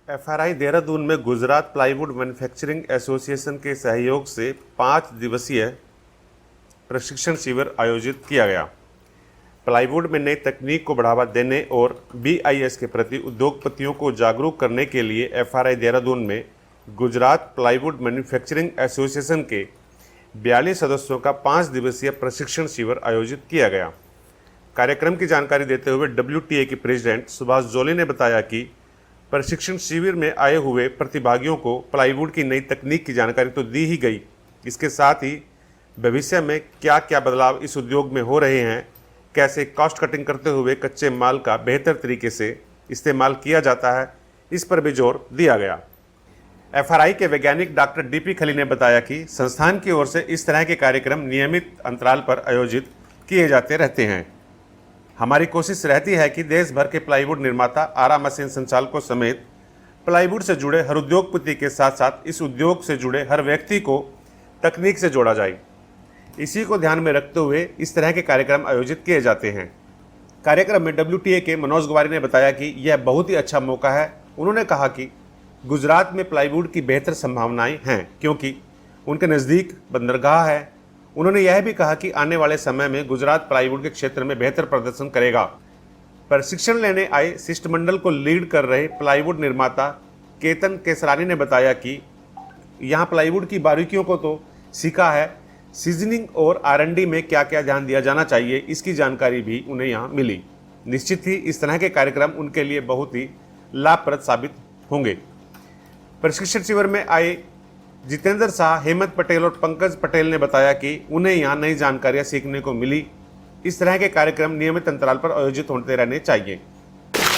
FRI Dehradun में Gujarat plywood manufacturing association के सहयोग से 5 दिवसीय प्रशिक्षण शिविर आयोजित किया गया। प्लाईवुड में नई तकनीक को बढ़ावा देने और बीआईएस के प्रति उद्योगपतियों को जागरूक करने के लिए एफआरआई देहरादून में गुजरात प्लाईवुड मैन्युफैक्चरिंग एसोसिएशन के 42 सदस्यों का 5 दिवसीय प्रशिक्षण शिविर आयोजित किया गया। कार्यक्रम की जानकारी देते हुए WTA के प्रेसिडेंट सुभाष जोली ने बताया कि प्रशिक्षण शिविर में आए हुए प्रतिभागियों को प्लाईवुड की नई तकनीक की जानकारी तो दी ही गई, इसके साथ ही भविष्य में क्या क्या बदलाव इस उद्योग में हो रहे हैं, कैसे कॉस्ट कटिंग करते हुए कच्चे माल का बेहतर तरीके से इस्तेमाल किया जाता है, इस पर भी जोर दिया गया। एफआरआई के वैज्ञानिक डॉक्टर DP खली ने बताया कि संस्थान की ओर से इस तरह के कार्यक्रम नियमित अंतराल पर आयोजित किए जाते रहते हैं। हमारी कोशिश रहती है कि देश भर के प्लाईवुड निर्माता, आरा मशीन संचालकों समेत प्लाईवुड से जुड़े हर उद्योगपति के साथ साथ इस उद्योग से जुड़े हर व्यक्ति को तकनीक से जोड़ा जाए। इसी को ध्यान में रखते हुए इस तरह के कार्यक्रम आयोजित किए जाते हैं। कार्यक्रम में WTA के मनोज गुवारी ने बताया कि यह बहुत ही अच्छा मौका है। उन्होंने कहा कि गुजरात में प्लाईवुड की बेहतर संभावनाएं हैं क्योंकि उनके नज़दीक बंदरगाह है। उन्होंने यह भी कहा कि आने वाले समय में गुजरात प्लाईवुड के क्षेत्र में बेहतर प्रदर्शन करेगा। प्रशिक्षण लेने आए शिष्टमंडल को लीड कर रहे प्लाईवुड निर्माता केतन केसरानी ने बताया कि यहाँ प्लाईवुड की बारीकियों को तो सीखा है, सीजनिंग और R&D में क्या क्या ध्यान दिया जाना चाहिए, इसकी जानकारी भी उन्हें यहाँ मिली। निश्चित ही इस तरह के कार्यक्रम उनके लिए बहुत ही लाभप्रद साबित होंगे। प्रशिक्षण शिविर में आए जितेंद्र शाह, हेमंत पटेल और पंकज पटेल ने बताया कि उन्हें यहाँ नई जानकारियाँ सीखने को मिली। इस तरह के कार्यक्रम नियमित अंतराल पर आयोजित होते रहने चाहिए।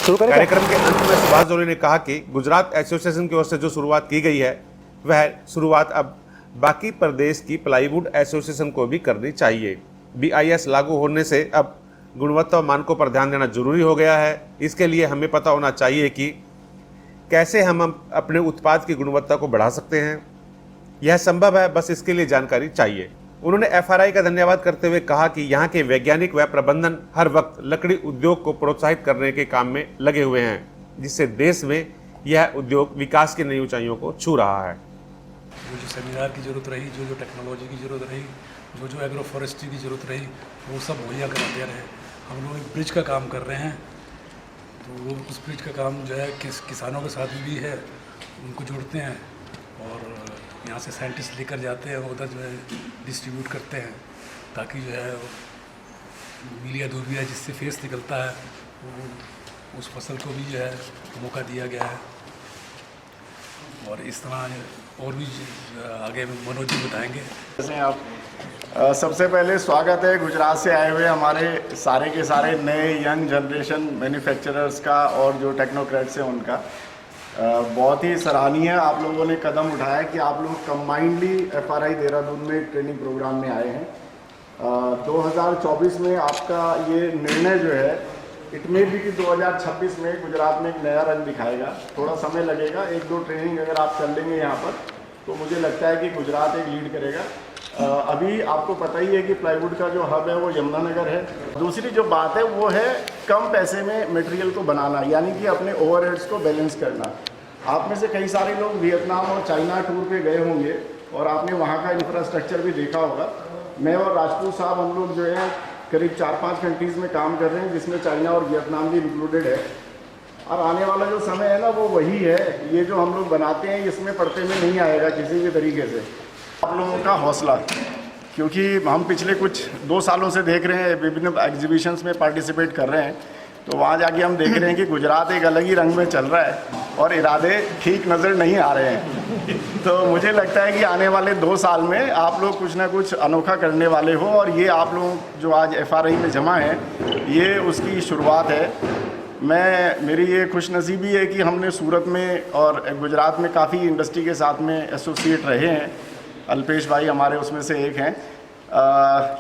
कार्यक्रम के अंत में सुभाष जोली ने कहा कि गुजरात एसोसिएशन की ओर से जो शुरुआत की गई है वह शुरुआत अब बाकी प्रदेश की प्लाईवुड एसोसिएशन को भी करनी चाहिए। BIS लागू होने से अब गुणवत्ता और मानकों पर ध्यान देना जरूरी हो गया है। इसके लिए हमें पता होना चाहिए कि कैसे हम अपने उत्पाद की गुणवत्ता को बढ़ा सकते हैं। यह संभव है, बस इसके लिए जानकारी चाहिए। उन्होंने एफआरआई का धन्यवाद करते हुए कहा कि यहाँ के वैज्ञानिक व प्रबंधन हर वक्त लकड़ी उद्योग को प्रोत्साहित करने के काम में लगे हुए हैं, जिससे देश में यह उद्योग विकास की नई ऊंचाइयों को छू रहा है। जो सेमिनार की जरूरत रही, जो टेक्नोलॉजी की जरूरत रही, जो एग्रो फॉरेस्ट्री की जरूरत रही, वो सब मुहैया कराते रहे। हम लोग एक ब्रिज का काम कर रहे हैं, तो वो उस ब्रिज का काम जो है किसानों के साथ भी है, उनको जोड़ते हैं और यहाँ से साइंटिस्ट लेकर जाते हैं, उधर जो है डिस्ट्रीब्यूट करते हैं, ताकि जो है मिलिया दूबिया जिससे फेस निकलता है वो उस फसल को भी जो है मौका दिया गया है। और इस तरह और भी आगे मनोज जी बताएंगे। जैसे आप सबसे पहले स्वागत है गुजरात से आए हुए हमारे सारे के सारे नए यंग जनरेशन मैन्युफैक्चरर्स का और जो टेक्नोक्रेट्स हैं उनका। बहुत ही सराहनीय आप लोगों ने कदम उठाया कि आप लोग कंबाइंडली एफआरआई देहरादून में ट्रेनिंग प्रोग्राम में आए हैं। 2024 में आपका ये निर्णय जो है इट मे भी कि 2026 में गुजरात में एक नया रंग दिखाएगा। थोड़ा समय लगेगा, 1-2 ट्रेनिंग अगर आप कर लेंगे यहाँ पर तो मुझे लगता है कि गुजरात एक लीड करेगा। अभी आपको पता ही है कि प्लाईवुड का जो हब है वो यमुनानगर है। दूसरी जो बात है वो है कम पैसे में मटेरियल को बनाना, यानी कि अपने ओवरहेड्स को बैलेंस करना। आप में से कई सारे लोग वियतनाम और चाइना टूर पे गए होंगे और आपने वहाँ का इंफ्रास्ट्रक्चर भी देखा होगा। मैं और राजपूत साहब हम लोग जो है करीब 4-5 कंट्रीज़ में काम कर रहे हैं, जिसमें चाइना और वियतनाम भी इंक्लूडेड है। और आने वाला जो समय है ना वो वही है, ये जो हम लोग बनाते हैं इसमें पड़ते में नहीं आएगा किसी भी तरीके से। आप लोगों का हौसला, क्योंकि हम पिछले कुछ 2 सालों से देख रहे हैं, विभिन्न एग्जीबिशंस में पार्टिसिपेट कर रहे हैं, तो वहाँ जाके हम देख रहे हैं कि गुजरात एक अलग ही रंग में चल रहा है और इरादे ठीक नज़र नहीं आ रहे हैं। तो मुझे लगता है कि आने वाले 2 साल में आप लोग कुछ ना कुछ अनोखा करने वाले हो और ये आप लोग जो आज एफआरआई में जमा हैं ये उसकी शुरुआत है। मेरी ये खुशनसीबी है कि हमने सूरत में और गुजरात में काफ़ी इंडस्ट्री के साथ में एसोसिएट रहे हैं। अल्पेश भाई हमारे उसमें से एक हैं।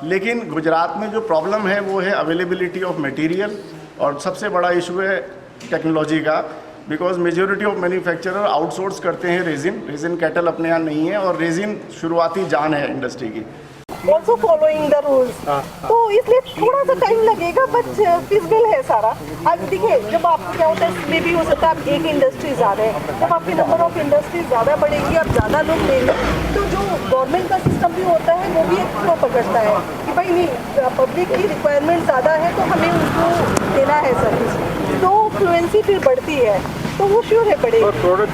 लेकिन गुजरात में जो प्रॉब्लम है वो है अवेलेबिलिटी ऑफ मटेरियल और सबसे बड़ा इशू है टेक्नोलॉजी का, because majority of manufacturer outsource करते हैं रेजिन कैटल अपने यहाँ नहीं है और रेजिन शुरुआती जान है इंडस्ट्री की। Also following the rules. तो इसलिए थोड़ा सा टाइम लगेगा, बट फिजिबल है सारा। अब देखिए, जब आपको क्या होता है, मे भी हो सकता है आप एक इंडस्ट्री ज़्यादा है, जब आपकी नंबर ऑफ इंडस्ट्रीज ज़्यादा बढ़ेगी, आप ज़्यादा लोग लेंगे, तो जो गवर्नमेंट का सिस्टम भी होता है वो भी एक फ्लो पकड़ता है कि भाई नहीं, पब्लिक की रिक्वायरमेंट ज़्यादा है तो हमें उनको देना है सर्विस, तो फ्लुएंसी फिर बढ़ती है, तो वो श्योर है बढ़ेगी।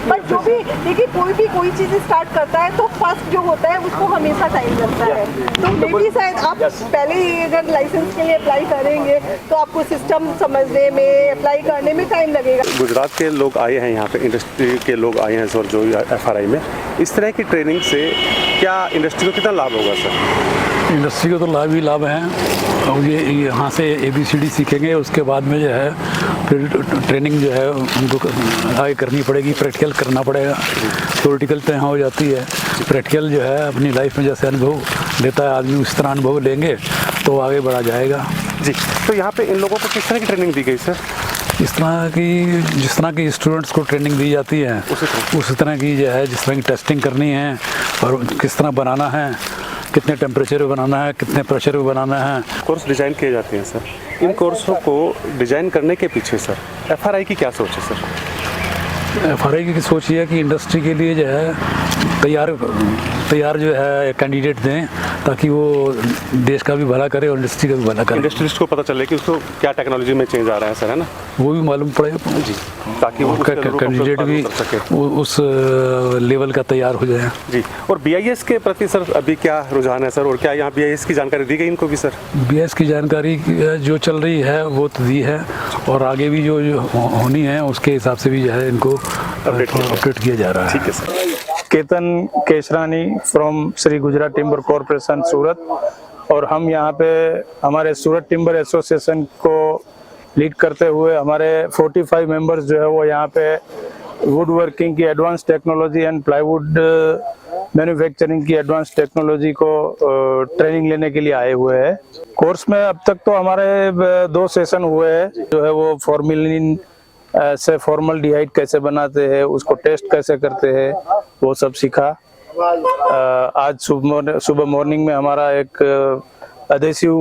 बट जो भी देखिए, कोई चीज़ स्टार्ट करता है तो फर्स्ट जो होता है उसको हमेशा टाइम लगता है। तो मे भी शायद आप पहले ही अगर लाइसेंस के लिए अप्लाई करेंगे तो आपको सिस्टम समझने में, अप्लाई करने में टाइम लगेगा। गुजरात के लोग आए हैं यहाँ पे, इंडस्ट्री के लोग आए हैं सर, जो FRI में इस तरह की ट्रेनिंग से क्या इंडस्ट्री को कितना लाभ होगा सर? इंडस्ट्री को तो लाभ ही लाभ हैं, और ये यहाँ से ABCD सीखेंगे, उसके बाद में जो है फिर ट्रेनिंग जो है उनको आगे करनी पड़ेगी, प्रैक्टिकल करना पड़ेगा। थ्योरेटिकल तो यहाँ हो जाती है, प्रैक्टिकल जो है अपनी लाइफ में जैसे अनुभव लेता है आदमी, उस तरह अनुभव लेंगे तो आगे बढ़ा जाएगा। जी, तो यहाँ पे इन लोगों को किस तरह की ट्रेनिंग दी गई सर? जिस तरह की स्टूडेंट्स को ट्रेनिंग दी जाती है उसी तरह की जो है, जिस तरह की टेस्टिंग करनी है और किस तरह बनाना है, कितने टेम्परेचर में बनाना है, कितने प्रेशर में बनाना है। कोर्स डिज़ाइन किए जाते हैं सर, इन कोर्सों को डिज़ाइन करने के पीछे सर FRI की क्या सोच है सर? FRI की सोच ये है कि इंडस्ट्री के लिए जो है तैयार जो है कैंडिडेट दें, ताकि वो देश का भी भला करे और इंडस्ट्री का भी भला करे। इंडस्ट्रिस्ट को पता चले कि उसको क्या टेक्नोलॉजी में चेंज आ रहा है सर, है ना, वो भी मालूम पड़ेगा जी, ताकि वो कैंडिडेट भी उस लेवल का तैयार हो जाए। जी, और BIS के प्रति सर अभी क्या रुझान है सर, और क्या यहाँ BIS की जानकारी दी गई इनको भी सर? BIS की जानकारी जो चल रही है वो तो दी है, और आगे भी जो होनी है उसके हिसाब से भी जो है इनको अपडेट किया जा रहा है। ठीक है sir. Ketan Keshrani from Shri Gujarat timber corporation Surat, और हम यहाँ पे हमारे सूरत टिम्बर एसोसिएशन को लीड करते हुए हमारे 45 मेंबर्स जो है वो यहाँ पे वुड वर्किंग की advance technology and plywood manufacturing की एडवांस टेक्नोलॉजी को ट्रेनिंग लेने के लिए आए हुए हैं। कोर्स में अब तक तो हमारे 2 सेशन हुए हैं, जो है वो फॉर्मेलिन से फॉर्मल्डिहाइड कैसे बनाते हैं, उसको टेस्ट कैसे करते हैं, वो सब सीखा। आज सुबह मॉर्निंग में हमारा एक अधेसिव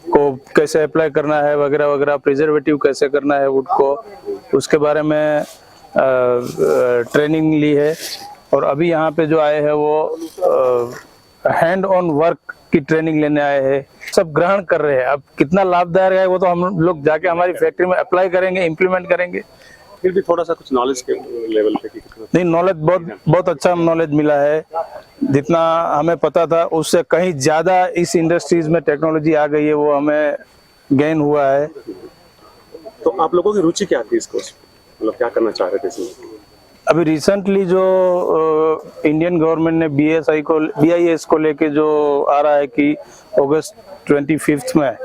को कैसे अप्लाई करना है वगैरह वगैरह, प्रिजर्वेटिव कैसे करना है वुड को, उसके बारे में ट्रेनिंग ली है। और अभी यहाँ पे जो आए हैं वो हैंड ऑन वर्क की ट्रेनिंग लेने आए हैं, सब ग्रहण कर रहे हैं। अब कितना लाभदायक है वो तो हम लोग जाके हमारी फैक्ट्री में अप्लाई करेंगे, इम्प्लीमेंट करेंगे। फिर भी थोड़ा सा कुछ नॉलेज के लेवल पे नहीं, नॉलेज बहुत अच्छा नॉलेज मिला है। जितना हमें पता था उससे कहीं ज्यादा इस इंडस्ट्रीज में टेक्नोलॉजी आ गई है, वो हमें गेन हुआ है। तो आप लोगों की रुचि क्या थी इस कोर्स, मतलब क्या करना चाह रहे थे इसमें? अभी रिसेंटली जो इंडियन गवर्नमेंट ने BIS को लेके जो आ रहा है कि अगस्त 25 में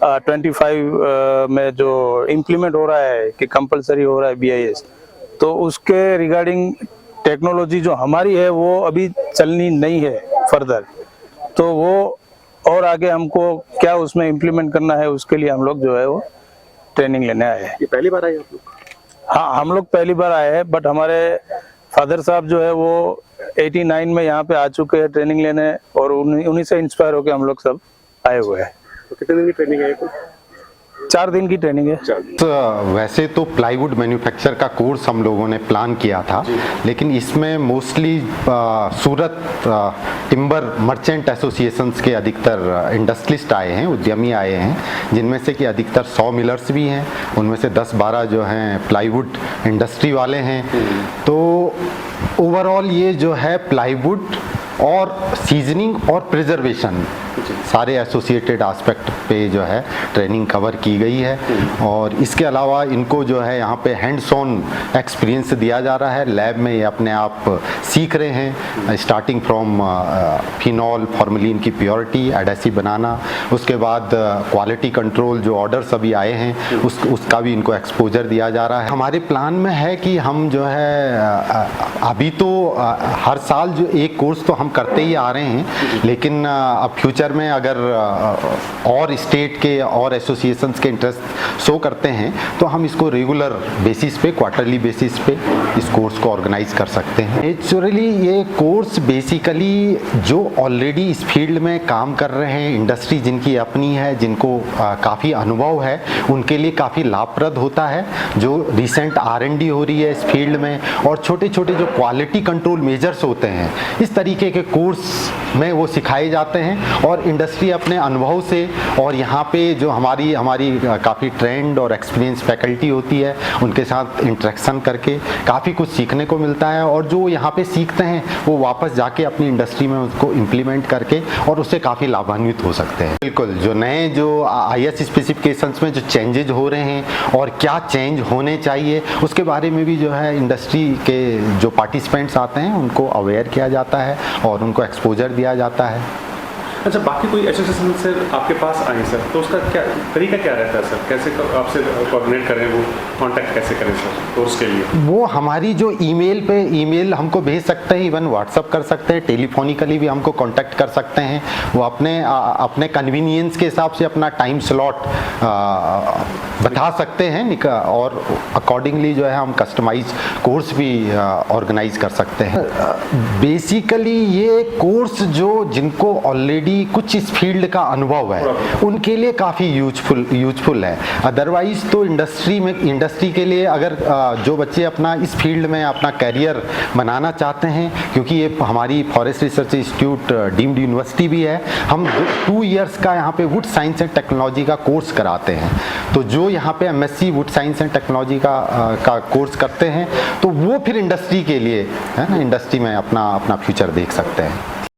25 में जो इम्प्लीमेंट हो रहा है कि कंपलसरी हो रहा है BIS, तो उसके रिगार्डिंग टेक्नोलॉजी जो हमारी है वो अभी चलनी नहीं है फर्दर, तो वो और आगे हमको क्या उसमें इम्प्लीमेंट करना है उसके लिए हम लोग जो है वो ट्रेनिंग लेने आए हैं। ये पहली बार आए आप लोग? हाँ, हम लोग पहली बार आए हैं, बट हमारे फादर साहब जो है वो 89 में यहाँ पे आ चुके हैं ट्रेनिंग लेने, और उन्हीं से इंस्पायर होकर हम लोग सब आए हुए हैं। तो कितने दिन की ट्रेनिंग है? 4 दिन की ट्रेनिंग है। तो वैसे तो प्लाईवुड मैन्युफैक्चर का कोर्स हम लोगों ने प्लान किया था, लेकिन इसमें मोस्टली सूरत टिम्बर मर्चेंट एसोसिएशंस के अधिकतर इंडस्ट्रियलिस्ट आए हैं, उद्यमी आए हैं, जिनमें से कि अधिकतर 100 मिलर्स भी हैं, उनमें से 10-12 जो हैं प्लाईवुड इंडस्ट्री वाले हैं। तो ओवरऑल ये जो है प्लाईवुड और सीजनिंग और प्रिजर्वेशन सारे एसोसिएटेड एस्पेक्ट पे जो है ट्रेनिंग कवर की गई है। और इसके अलावा इनको जो है यहाँ पे हैंड्स ऑन एक्सपीरियंस दिया जा रहा है, लैब में ये अपने आप सीख रहे हैं, स्टार्टिंग फ्रॉम फिनॉल फॉर्मेलिन की प्योरिटी, एडेसिव बनाना, उसके बाद क्वालिटी कंट्रोल जो ऑर्डर्स अभी आए हैं उसका भी इनको एक्सपोजर दिया जा रहा है। हमारे प्लान में है कि हम जो है अभी तो हर साल जो एक कोर्स तो हम करते ही आ रहे हैं, लेकिन अब फ्यूचर में अगर और स्टेट के और एसोसिएशंस के इंटरेस्ट शो करते हैं तो हम इसको रेगुलर बेसिस पे, क्वार्टरली बेसिस पे इस कोर्स को ऑर्गेनाइज कर सकते हैं। नेचुरली ये कोर्स बेसिकली जो ऑलरेडी इस फील्ड में काम कर रहे हैं, इंडस्ट्री जिनकी अपनी है, जिनको काफ़ी अनुभव है, उनके लिए काफ़ी लाभप्रद होता है। जो रिसेंट R&D हो रही है इस फील्ड में, और छोटे छोटे जो क्वालिटी कंट्रोल मेजर्स होते हैं, इस तरीके के कोर्स में वो सिखाए जाते हैं, और इंडस्ट्री अपने अनुभव से और यहाँ पे जो हमारी काफ़ी ट्रेंड और एक्सपीरियंस फैकल्टी होती है, उनके साथ इंटरेक्शन करके काफ़ी कुछ सीखने को मिलता है, और जो यहाँ पे सीखते हैं वो वापस जाके अपनी इंडस्ट्री में उसको इम्प्लीमेंट करके और उससे काफ़ी लाभान्वित हो सकते हैं। बिल्कुल, जो नए जो IS स्पेसिफिकेशंस में जो चेंजेज हो रहे हैं और क्या चेंज होने चाहिए, उसके बारे में भी जो है इंडस्ट्री के जो पार्टिसिपेंट्स आते हैं उनको अवेयर किया जाता है और उनको एक्सपोजर दिया जाता है। अच्छा, बाकी कोई एसोसिएशन से आपके पास आए सर, तो उसका क्या तरीका क्या रहता है सर? कैसे आपसे कोऑर्डिनेट करें, वो कांटेक्ट कैसे करें सर कोर्स के लिए? वो हमारी जो ईमेल हमको भेज सकते हैं, इवन व्हाट्सअप कर सकते हैं, टेलीफोनिकली भी हमको कांटेक्ट कर सकते हैं। वो अपने कन्वीनियंस के हिसाब से अपना टाइम स्लॉट बता सकते हैं, और अकॉर्डिंगली जो है हम कस्टमाइज कोर्स भी ऑर्गेनाइज कर सकते हैं। बेसिकली ये कोर्स जो जिनको ऑलरेडी कुछ इस फील्ड का अनुभव है, उनके लिए काफ़ी यूजफुल है। अदरवाइज तो इंडस्ट्री के लिए अगर जो बच्चे अपना इस फील्ड में अपना करियर बनाना चाहते हैं, क्योंकि ये हमारी forest research institute deemed university भी है, हम 2 इयर्स का यहाँ पे वुड साइंस एंड टेक्नोलॉजी का कोर्स कराते हैं। तो जो यहाँ पे MSc would science and technology का कोर्स करते हैं, तो वो फिर इंडस्ट्री के लिए है ना, इंडस्ट्री में अपना फ्यूचर देख सकते हैं।